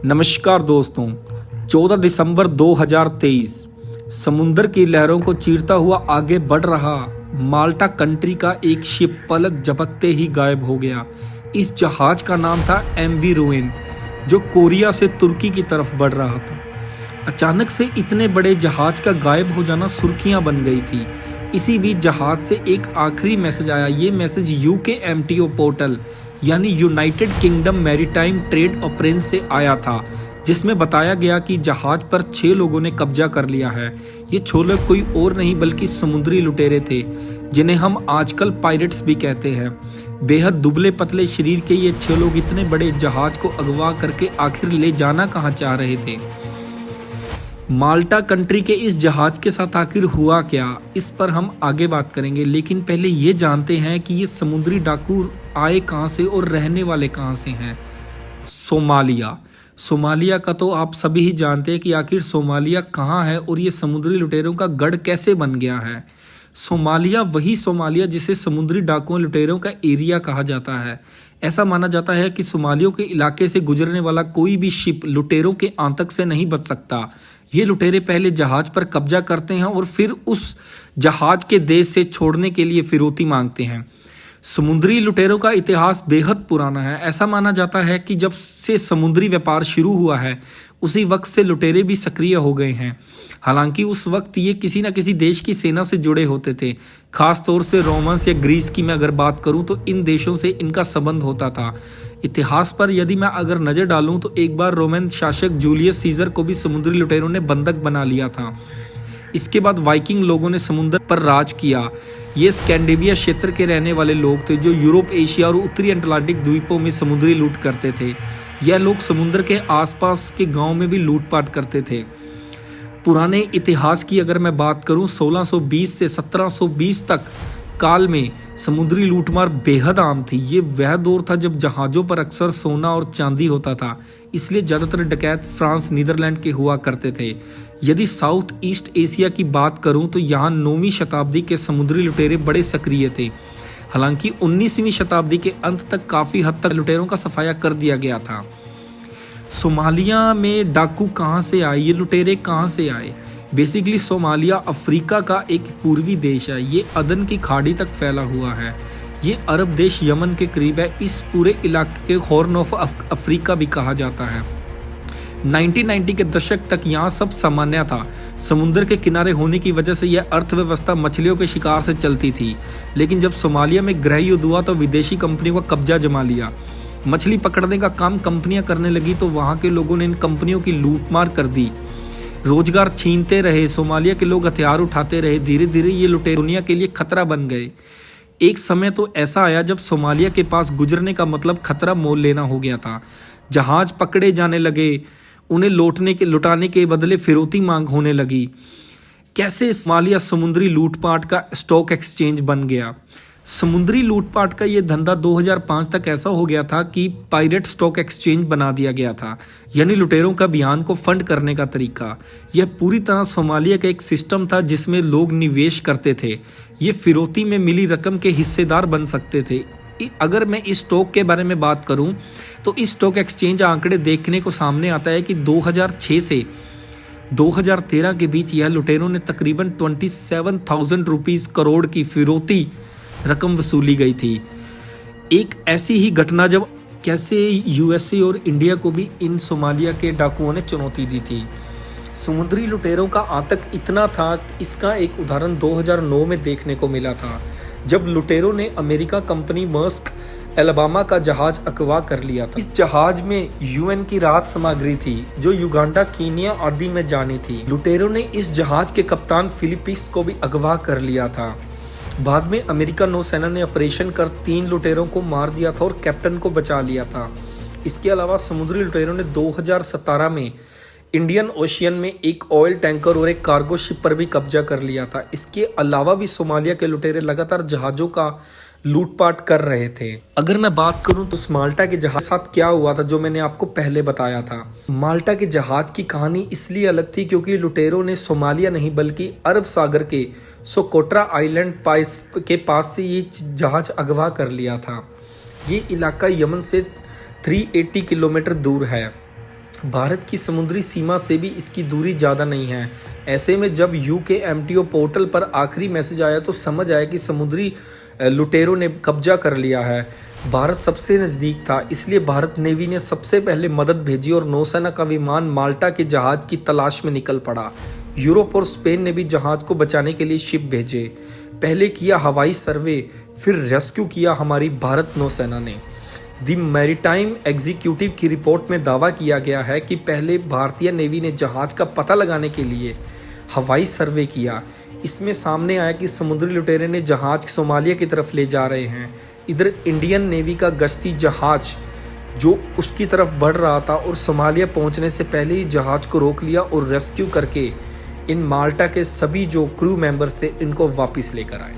नमस्कार दोस्तों। 14 दिसंबर 2023 समुद्र की लहरों को चीरता हुआ आगे बढ़ रहा माल्टा कंट्री का एक शिप पलक झपकते ही गायब हो गया। इस जहाज का नाम था एमवी रूइन, जो कोरिया से तुर्की की तरफ बढ़ रहा था। अचानक से इतने बड़े जहाज का गायब हो जाना सुर्खियां बन गई थी। इसी बीच जहाज से एक आखिरी मैसेज आया। ये मैसेज UKMTO पोर्टल यानी United kingdom maritime trade operation से आया था, जिसमें बताया गया कि जहाज पर 6 लोगों ने कब्जा कर लिया है। ये 6 लोग कोई और नहीं बल्कि समुद्री लुटेरे थे, जिन्हें हम आजकल पायरेट्स भी कहते हैं। बेहद दुबले पतले शरीर के ये 6 लोग इतने बड़े जहाज को अगवा करके आखिर ले जाना कहाँ चाह रहे थे। माल्टा कंट्री के इस जहाज के साथ आखिर हुआ क्या, इस पर हम आगे बात करेंगे, लेकिन पहले ये जानते हैं कि ये समुद्री डाकू आए कहाँ से और रहने वाले कहाँ से हैं। सोमालिया का तो आप सभी ही जानते हैं कि आखिर सोमालिया कहाँ है और ये समुद्री लुटेरों का गढ़ कैसे बन गया है। सोमालिया वही सोमालिया जिसे समुद्री डाकुओं लुटेरों का एरिया कहा जाता है। ऐसा माना जाता है कि सोमालियों के इलाके से गुजरने वाला कोई भी शिप लुटेरों के आतंक से नहीं बच सकता। ये लुटेरे पहले जहाज पर कब्जा करते हैं और फिर उस जहाज के देश से छोड़ने के लिए फिरौती मांगते हैं। समुद्री लुटेरों का इतिहास बेहद पुराना है। ऐसा माना जाता है कि जब से समुद्री व्यापार शुरू हुआ है उसी वक्त से लुटेरे भी सक्रिय हो गए हैं। हालांकि उस वक्त ये किसी न किसी देश की सेना से जुड़े होते थे। खास तौर से रोमन्स या ग्रीस की मैं अगर बात करूं तो इन देशों से इनका संबंध होता था। इतिहास पर यदि मैं अगर नज़र डालूं तो एक बार रोमन शासक जूलियस सीजर को भी समुद्री लुटेरों ने बंधक बना लिया था। इसके बाद वाइकिंग लोगों ने समुद्र पर राज किया। ये स्कैंडिनेविया क्षेत्र के रहने वाले लोग थे जो यूरोप, एशिया और उत्तरी अटलांटिक द्वीपों में समुद्री लूट करते थे। यह लोग समुद्र के आसपास के गांव में भी लूटपाट करते थे। पुराने इतिहास की अगर मैं बात करूं 1620 से 1720 तक काल में समुद्री लूटमार बेहद आम थी। ये वह दौर था जब जहाज़ों पर अक्सर सोना और चांदी होता था, इसलिए ज़्यादातर डकैत फ्रांस, नीदरलैंड के हुआ करते थे। यदि साउथ ईस्ट एशिया की बात करूं तो यहाँ 9वीं शताब्दी के समुद्री लुटेरे बड़े सक्रिय थे। हालांकि 19वीं शताब्दी के अंत तक काफ़ी हद तक लुटेरों का सफाया कर दिया गया था। सोमालिया में डाकू कहाँ से आए, ये लुटेरे कहाँ से आए? बेसिकली सोमालिया अफ्रीका का एक पूर्वी देश है। ये अदन की खाड़ी तक फैला हुआ है। ये अरब देश यमन के करीब है। इस पूरे इलाके के हॉर्न ऑफ अफ्रीका भी कहा जाता है। 1990 के दशक तक यहाँ सब सामान्य था। समुद्र के किनारे होने की वजह से यह अर्थव्यवस्था मछलियों के शिकार से चलती थी। लेकिन जब सोमालिया में गृह युद्ध हुआ तो विदेशी कंपनियों का कब्जा जमा लिया। मछली पकड़ने का काम कंपनियां करने लगी तो वहाँ के लोगों ने इन कंपनियों की लूटमार कर दी। रोजगार छीनते रहे। सोमालिया के लोग हथियार उठाते रहे। धीरे धीरे ये लुटेरे दुनिया के लिए खतरा बन गए। एक समय तो ऐसा आया जब सोमालिया के पास गुजरने का मतलब खतरा मोल लेना हो गया था। जहाज पकड़े जाने लगे, उन्हें लुटाने के बदले फिरौती मांग होने लगी। कैसे सोमालिया समुद्री लूटपाट का स्टॉक एक्सचेंज बन गया। समुद्री लूटपाट का ये धंधा 2005 तक ऐसा हो गया था कि पायरेट स्टॉक एक्सचेंज बना दिया गया था, यानी लुटेरों का अभियान को फंड करने का तरीका। यह पूरी तरह सोमालिया का एक सिस्टम था जिसमें लोग निवेश करते थे। ये फिरौती में मिली रकम के हिस्सेदार बन सकते थे। अगर मैं इस स्टॉक के बारे में बात करूं तो इस स्टॉक एक्सचेंज आंकड़े देखने को सामने आता है कि 2006 से 2013 के बीच यह लुटेरों ने तकरीबन 27,000 रुपीस करोड़ की फिरौती रकम वसूली गई थी। एक ऐसी ही घटना जब कैसे USA और इंडिया को भी इन सोमालिया के डाकुओं ने चुनौती दी थी। समुद्री लुटेरों का आतंक इतना था कि इसका एक उदाहरण 2009 में देखने को मिला था, जब लुटेरों ने अमेरिका कंपनी मर्स्क एलाबामा का जहाज अगवा कर लिया था। इस जहाज में UN की राहत सामग्री थी जो युगांडा, कीनिया आदि में जानी थी। लुटेरों ने इस जहाज के कप्तान फिलिपिस को भी अगवा कर लिया था। बाद में अमेरिका नौसेना ने ऑपरेशन कर 3 लुटेरों को मार दिया था और कैप्टन को बचा लिया था। इसके अलावा समुद्री लुटेरों ने 2017 में इंडियन ओशियन में एक ऑयल टैंकर और एक कार्गो शिप पर भी कब्जा कर लिया था। इसके अलावा भी सोमालिया के लुटेरे लगातार जहाज़ों का लूटपाट कर रहे थे। अगर मैं बात करूं तो माल्टा के जहाज साथ क्या हुआ था जो मैंने आपको पहले बताया था। माल्टा के जहाज की कहानी इसलिए अलग थी क्योंकि लुटेरों ने सोमालिया नहीं बल्कि अरब सागर के सोकोट्रा आइलैंड के पास से ये जहाज अगवा कर लिया था। ये इलाका यमन से 380 किलोमीटर दूर है। भारत की समुद्री सीमा से भी इसकी दूरी ज़्यादा नहीं है। ऐसे में जब UKMTO पोर्टल पर आखिरी मैसेज आया तो समझ आया कि समुद्री लुटेरों ने कब्जा कर लिया है। भारत सबसे नज़दीक था, इसलिए भारत नेवी ने सबसे पहले मदद भेजी और नौसेना का विमान माल्टा के जहाज़ की तलाश में निकल पड़ा। यूरोप और स्पेन ने भी जहाज़ को बचाने के लिए शिप भेजे। पहले किया हवाई सर्वे, फिर रेस्क्यू किया हमारी भारत नौसेना ने। दी मैरीटाइम एग्जीक्यूटिव की रिपोर्ट में दावा किया गया है कि पहले भारतीय नेवी ने जहाज़ का पता लगाने के लिए हवाई सर्वे किया। इसमें सामने आया कि समुद्री लुटेरे ने जहाज़ सोमालिया की तरफ ले जा रहे हैं। इधर इंडियन नेवी का गश्ती जहाज़ जो उसकी तरफ बढ़ रहा था और सोमालिया पहुंचने से पहले ही जहाज़ को रोक लिया और रेस्क्यू करके इन माल्टा के सभी जो क्रू मेंबर्स थे इनको वापस लेकर आए।